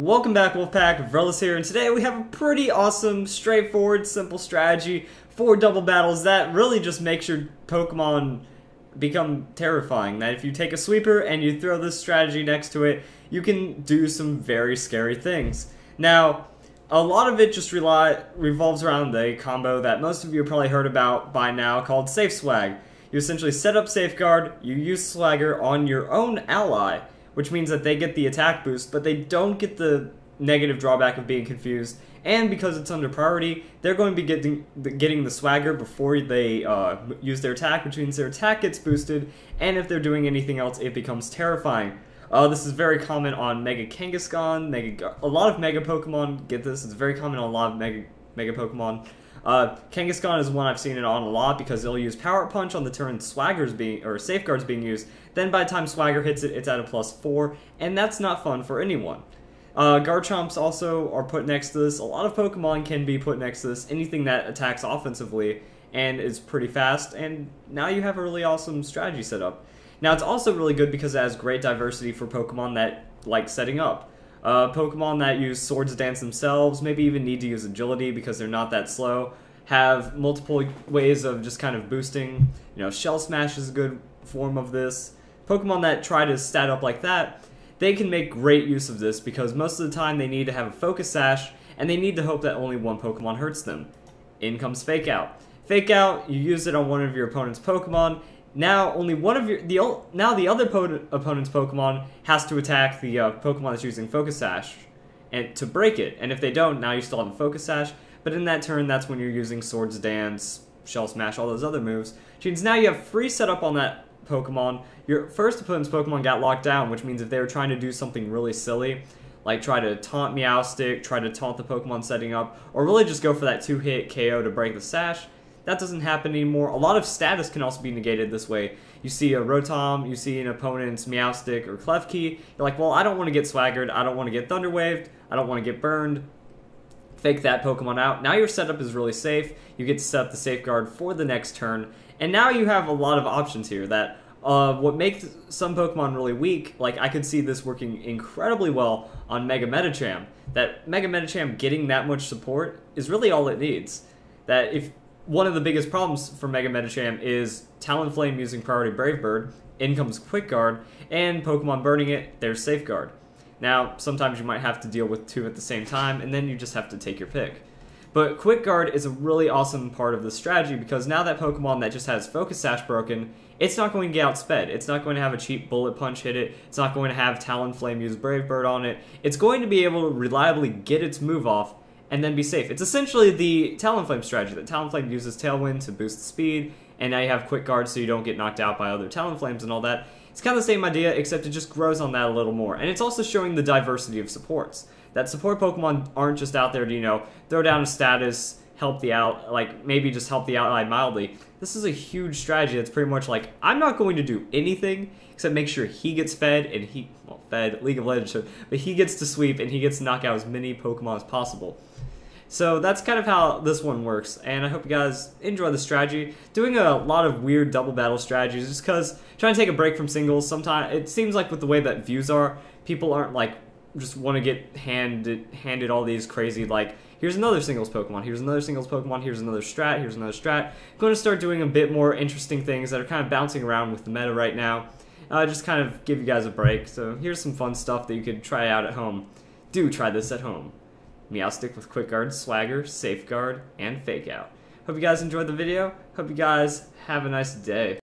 Welcome back, Wolfpack. Verlis here, and today we have a pretty awesome, straightforward, simple strategy for double battles that really just makes your Pokemon become terrifying. That if you take a sweeper and you throw this strategy next to it, you can do some very scary things. Now, a lot of it just revolves around the combo that most of you have probably heard about by now called SafeSwag. You essentially set up Safeguard, you use Swagger on your own ally, which means that they get the attack boost, but they don't get the negative drawback of being confused. And because it's under priority, they're going to be getting the Swagger before they use their attack, which means their attack gets boosted, and if they're doing anything else, it becomes terrifying. This is very common on Mega Kangaskhan, a lot of Mega Pokemon get this. It's very common on a lot of Mega Pokemon. Kangaskhan is one I've seen it on a lot because it'll use Power Punch on the turn Safeguard's being used. Then by the time Swagger hits it, it's at a +4, and that's not fun for anyone. Garchomps also are put next to this. A lot of Pokemon can be put next to this. Anything that attacks offensively and is pretty fast, and now you have a really awesome strategy set up. Now it's also really good because it has great diversity for Pokemon that like setting up. Pokemon that use Swords Dance themselves, maybe even need to use Agility because they're not that slow, have multiple ways of just kind of boosting. You know, Shell Smash is a good form of this. Pokemon that try to stat up like that, they can make great use of this because most of the time they need to have a Focus Sash, and they need to hope that only one Pokemon hurts them. In comes Fake Out. Fake Out, you use it on one of your opponent's Pokemon. Now, only one of the other opponent's Pokemon has to attack the Pokemon that's using Focus Sash and to break it. And if they don't, now you still have a Focus Sash. But in that turn, that's when you're using Swords Dance, Shell Smash, all those other moves. Which means now you have free setup on that Pokemon. Your first opponent's Pokemon got locked down, which means if they were trying to do something really silly, like try to taunt Meowstic, try to taunt the Pokemon setting up, or really just go for that 2-hit KO to break the Sash, that doesn't happen anymore. A lot of status can also be negated this way. You see a Rotom, you see an opponent's Meowstic or Klefki, you're like, well, I don't want to get Swaggered, I don't want to get Thunder Waved, I don't want to get burned. Fake that Pokemon out. Now your setup is really safe. You get to set up the Safeguard for the next turn, and now you have a lot of options here that what makes some Pokemon really weak, like I could see this working incredibly well on Mega Medicham. That Mega Medicham getting that much support is really all it needs. That if one of the biggest problems for Mega Medicham is Talonflame using Priority Brave Bird, in comes Quick Guard, and Pokemon burning it, there's Safeguard. Now, sometimes you might have to deal with two at the same time, and then you just have to take your pick. But Quick Guard is a really awesome part of the strategy because now that Pokemon that just has Focus Sash broken, it's not going to get outsped. It's not going to have a cheap Bullet Punch hit it. It's not going to have Talonflame use Brave Bird on it. It's going to be able to reliably get its move off and then be safe. It's essentially the Talonflame strategy. That Talonflame uses Tailwind to boost the speed, and now you have Quick Guard so you don't get knocked out by other Talonflames and all that. It's kind of the same idea, except it just grows on that a little more. And it's also showing the diversity of supports. That support Pokemon aren't just out there to, you know, throw down a status, help the maybe just help the ally mildly. This is a huge strategy that's pretty much like, I'm not going to do anything except make sure he gets fed, and fed, League of Legends, but he gets to sweep, and he gets to knock out as many Pokemon as possible. So that's kind of how this one works, and I hope you guys enjoy the strategy. Doing a lot of weird double battle strategies just because trying to take a break from singles, sometimes it seems like with the way that views are, people aren't like, just want to get handed all these crazy, like, here's another singles Pokemon, here's another singles Pokemon, here's another strat, here's another strat. I'm going to start doing a bit more interesting things that are kind of bouncing around with the meta right now. Just kind of give you guys a break. So here's some fun stuff that you could try out at home. Do try this at home. Meowstic with Quick Guard, Swagger, Safeguard, and Fake Out. Hope you guys enjoyed the video. Hope you guys have a nice day.